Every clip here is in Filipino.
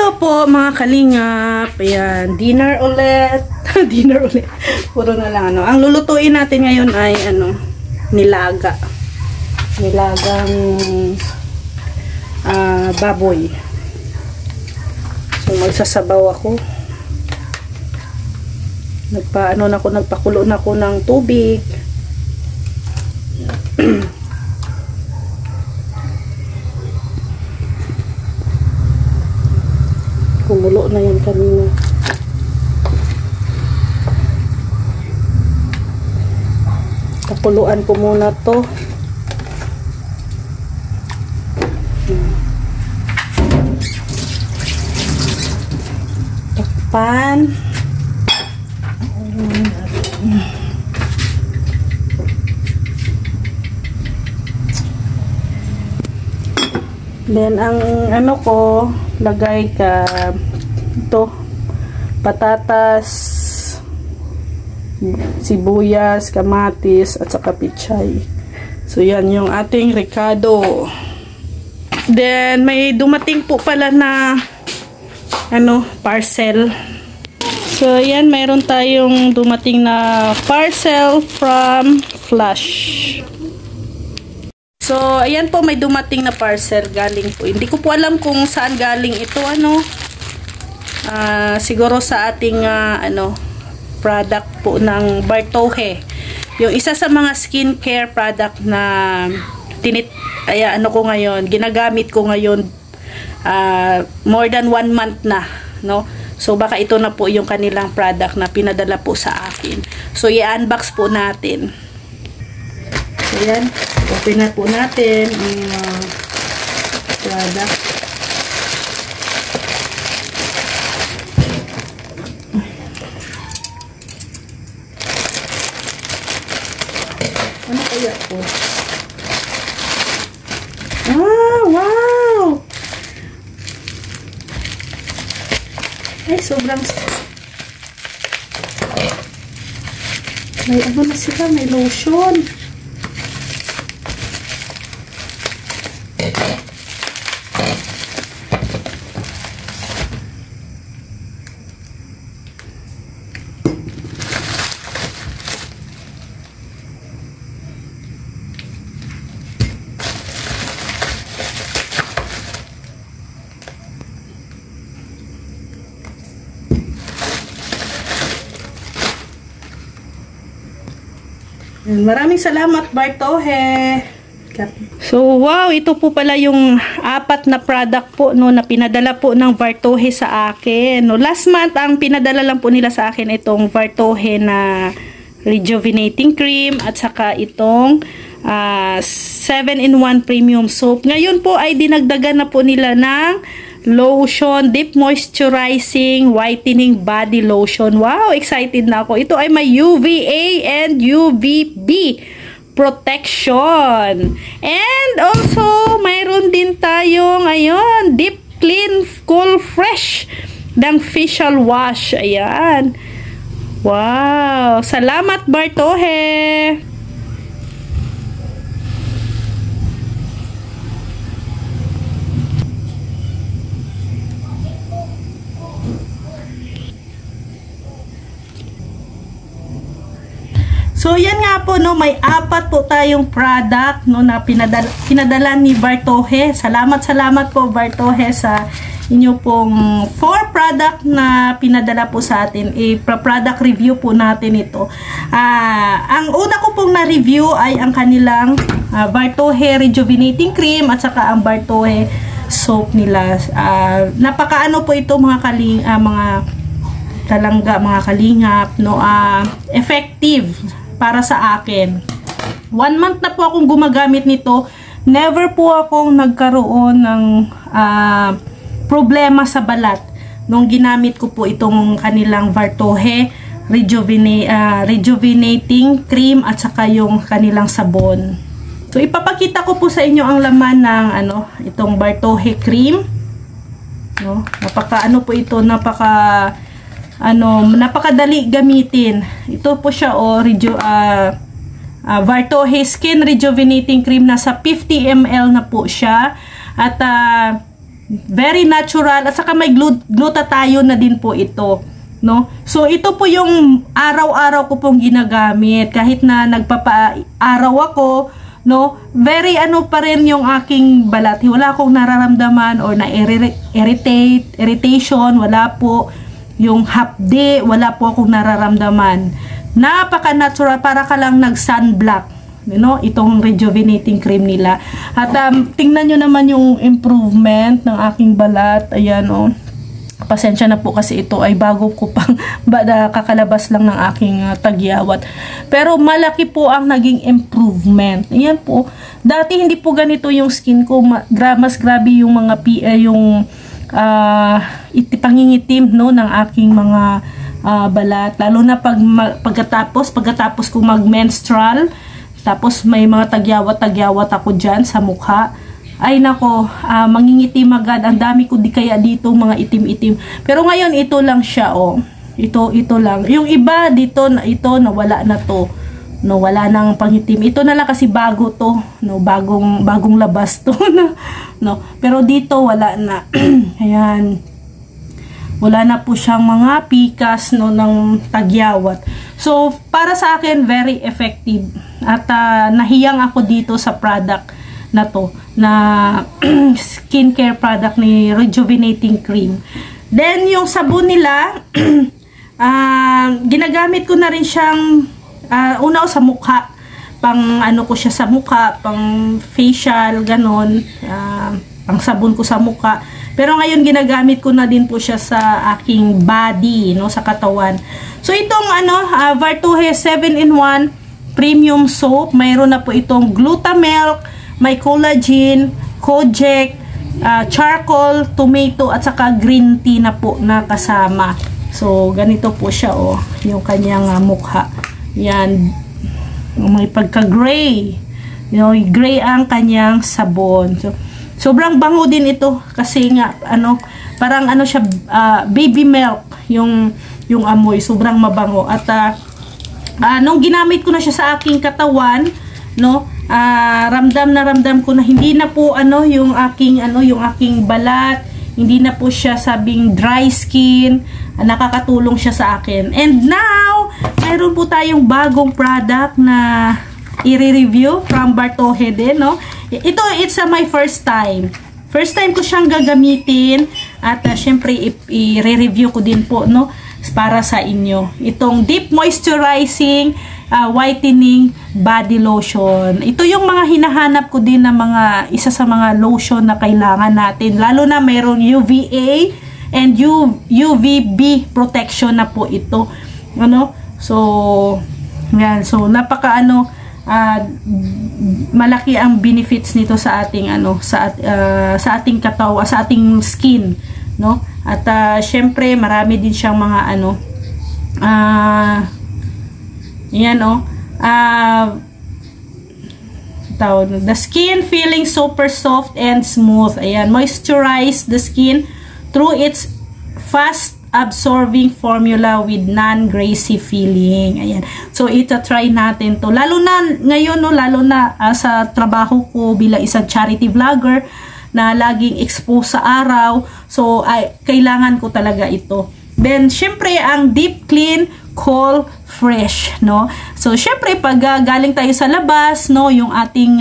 Hello po mga kalingap. Ayan, dinner ulit. Dinner ulit. Puro na lang ano. Ang lulutuin natin ngayon ay ano, nilaga. Nilagang baboy. So magsasabaw ako. Nagpakulo na ako ng tubig. Kumulo na yan kanina. Pakuluan ko muna to. Takpan. Then ang ano ko, lagay ka ito, patatas, sibuyas, kamatis at saka pichay. So yan yung ating ricado. Then may dumating po pala na ano, parcel. So yan, mayroon tayong dumating na parcel from Flash. So, ayan po, may dumating na parcel galing po. Hindi ko po alam kung saan galing ito, ano. Siguro sa ating, product po ng Bartohe. Yung isa sa mga skincare product na ginagamit ko ngayon, more than 1 month na, no. So, baka ito na po yung kanilang product na pinadala po sa akin. So, i-unbox po natin. So, ayan. Open na po natin ang product. Ano kaya po? Wow! Ay, sobrang... May ano na sila, may lotion. Maraming salamat, Bartohe. So, wow, ito po pala yung 4 na product po, no, na pinadala po ng Bartohe sa akin. No, last month, ang pinadala lang po nila sa akin itong Bartohe na rejuvenating cream at saka itong 7-in-1 premium soap. Ngayon po ay dinagdagan na po nila ng lotion, deep moisturizing, whitening body lotion. Wow, excited na ako. Ito ay may UVA and UVB protection. And also, mayroon din tayong, ayun, deep clean, cool, fresh ng facial wash. Ayan. Wow. Salamat, Bartohe. So, yan nga po, no, may 4 po tayong product, no, na pinadala ni Bartohe. Salamat po, Bartohe, sa inyo pong 4 product na pinadala po sa atin. Product review po natin ito. Ang una ko pong na-review ay ang kanilang Bartohe Rejuvenating Cream at saka ang Bartohe soap nila. Napakaano po ito mga kalingap, no, effective para sa akin. 1 month na po akong gumagamit nito. Never po akong nagkaroon ng problema sa balat nung ginamit ko po itong kanilang Bartohe rejuvenating cream at saka yung kanilang sabon. So, ipapakita ko po sa inyo ang laman ng itong Bartohe cream. No? Napakaano po ito, napakadali gamitin. Ito po siya, Bartohe Skin Rejuvenating Cream. Nasa 50 ml na po siya. At Very natural at saka may glutathione na din po ito, no? So ito po yung araw-araw ko pong ginagamit kahit na nagpapa-araw ako, no? Very ano pa rin yung aking balat. Wala akong nararamdaman or irritation, wala po. Yung hapde, wala po akong nararamdaman. Napaka-natural, para ka lang nag-sunblock, you know, itong rejuvenating cream nila. At tingnan nyo naman yung improvement ng aking balat. Ayan, oh. Pasensya na po kasi ito ay bago ko pang kakalabas lang ng aking tagyawat. Pero malaki po ang naging improvement. Ayan po. Dati hindi po ganito yung skin ko. Mas grabe yung mga pangingitim, no, ng aking mga balat. Lalo na pagkatapos ko mag-menstrual. Tapos may mga tagyawat ako dyan sa mukha. Ay nako, mangingitim agad. Ang dami ko di kaya dito mga itim-itim. Pero ngayon ito lang siya, oh. Ito lang. Yung iba dito, ito nawala na to. No, wala nang pangitim. Ito na lang kasi bago to, no, bagong labas to no. Pero dito wala na. Ayan. Wala na po siyang mga pikas, no, ng tagyawat. So, para sa akin, very effective. At nahiyang ako dito sa product na to, na skincare product ni Rejuvenating Cream. Then, yung sabon nila, ginagamit ko na rin siyang, una sa mukha. Pang ano ko siya sa mukha, pang facial, ganon. Pang sabon ko sa mukha. Pero ngayon ginagamit ko na din po siya sa aking body, no, sa katawan. So itong Vartohe 7-in-1 premium soap, mayroon na po itong Glutamilk, may collagen, kojic, charcoal, tomato at saka green tea na po na kasama. So ganito po siya, oh, yung kanyang mukha. Yan, may pagka-gray. You know, gray ang kanyang sabon. So sobrang bango din ito kasi nga parang siya, baby milk yung amoy, sobrang mabango. At nung ginamit ko na siya sa aking katawan, no, ramdam ko na hindi na po yung aking balat, hindi na po siya sabing dry skin. Nakakatulong siya sa akin. And now, mayroon po tayong bagong product na i-review from Vartohe din, no. Ito, it's my first time. First time ko siyang gagamitin at syempre i-review ko din po, no, para sa inyo. Itong Deep Moisturizing Whitening Body Lotion. Ito yung mga hinahanap ko din na isa sa mga lotion na kailangan natin. Lalo na mayroong UVA and UVB protection na po ito. So, yan. So, malaki ang benefits nito sa ating sa ating katawan, sa ating skin, no. At syempre marami din siyang mga yan, the skin feeling super soft and smooth. Ayan, moisturize the skin through its fast absorbing formula with non-greasy feeling. Ayan. So, ita-try natin to. Lalo na ngayon, no, lalo na sa trabaho ko bilang isang charity vlogger na laging exposed sa araw. So, kailangan ko talaga ito. Then, syempre, ang Deep Clean Cool Fresh, no? So, syempre, pag galing tayo sa labas, no, yung ating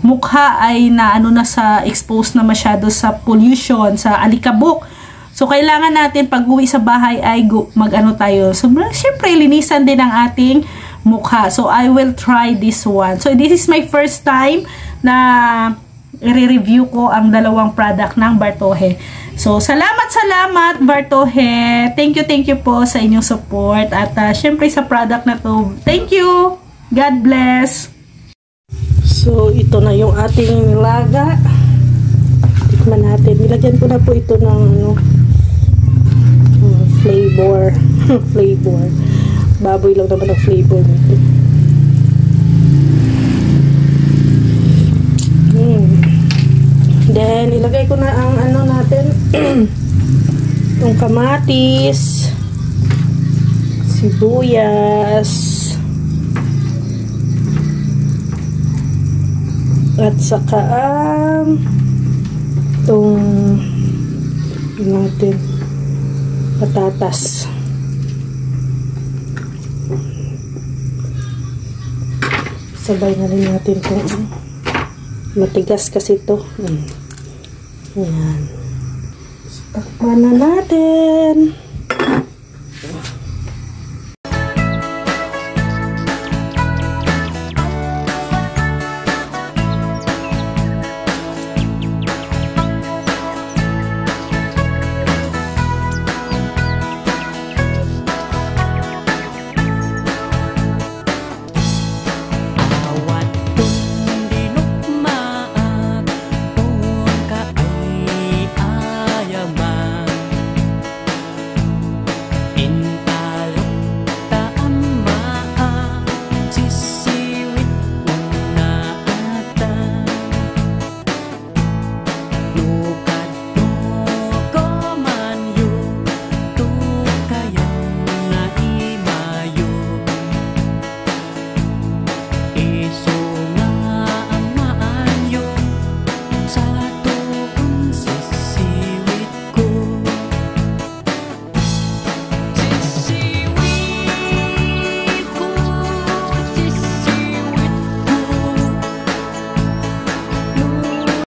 mukha ay na sa exposed na masyado sa pollution, sa alikabok. So, kailangan natin pag uwi sa bahay ay tayo. So, syempre, linisan din ang ating mukha. So, I will try this one. So, this is my first time na i-review ko ang dalawang product ng Vartohe. So, salamat Vartohe. Thank you po sa inyong support. At syempre sa product na to, thank you. God bless. So, ito na yung ating nilaga. Tikman natin. Nilagyan ko na po ito ng flavor. Flavor. Baboy lang naman ang flavor nito. Then, ilagay ko na ang natin. Yung kamatis, sibuyas, at saka itong natin patatas. Sabay na rin natin itong matigas kasi ito. Ayan. Takpan na natin.